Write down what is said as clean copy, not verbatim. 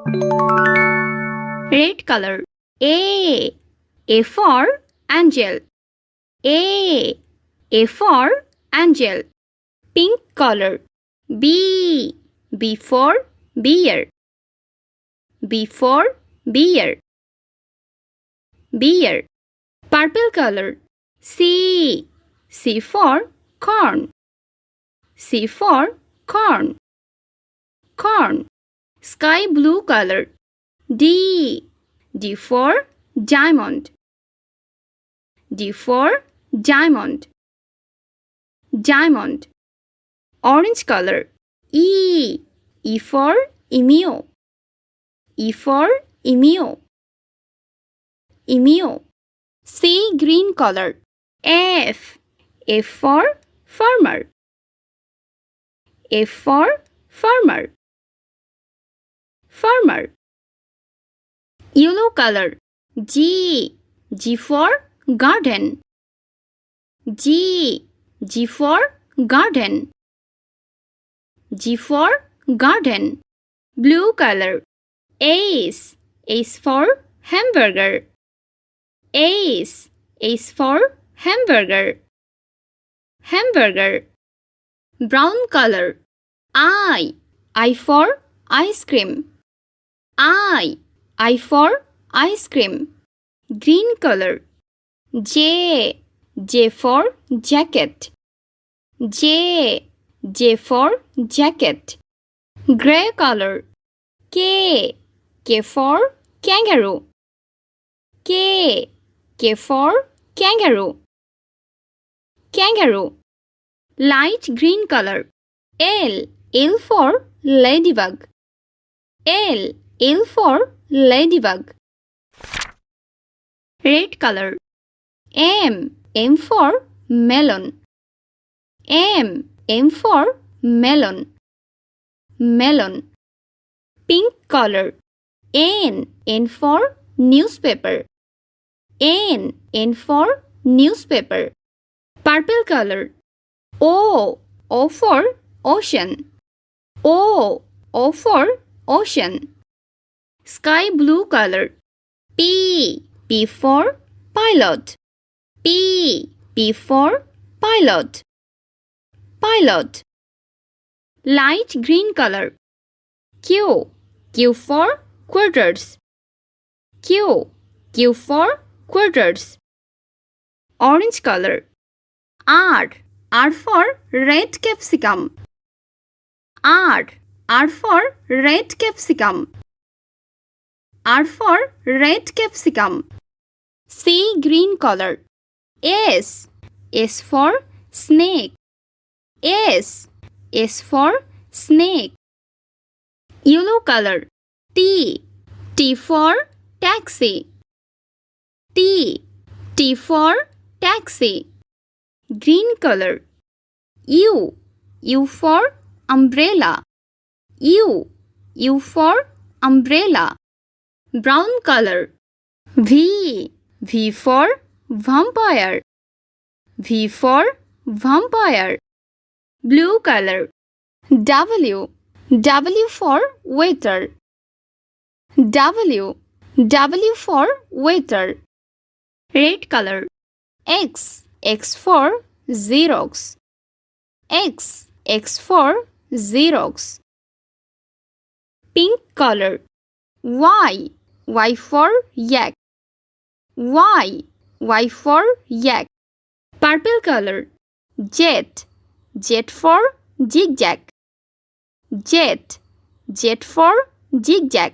Red color. A for angel. A for angel. Pink color. B for bear. B for bear. Bear. Purple color. C for corn. C for corn. Corn. Sky blue color. D for diamond. D for diamond. Diamond. Orange color. E for emu. E for emu. Emu. C green color. F for farmer. F for farmer. Farmer. Yellow color. G for garden. G for garden. G for garden. Blue color. Ace for hamburger. Ace for hamburger. Hamburger. Brown color. I for ice cream. I for ice cream. Green color. J for jacket. J for jacket. Gray color. K for kangaroo. K for kangaroo. Kangaroo. Light green color. L for ladybug. L for ladybug. Red color. M for melon. M for melon. Melon. Pink color. N for newspaper. N for newspaper. Purple color. O for ocean. O for ocean. Sky blue color. P for pilot. P for pilot. Pilot. Light green color. Q for quarters. Q for quarters. Orange color. R for red capsicum. R for red capsicum. R for red capsicum. C green color. S for snake. S for snake. Yellow color. T for taxi. T for taxi. Green color. U for umbrella. U for umbrella. Brown color. V for vampire. V for vampire. Blue color. W for waiter. W for waiter. Red color. X for Xerox. X for Xerox. Pink color. Y for yak. Y for yak. Purple color. Z for zigzag. Z for zigzag.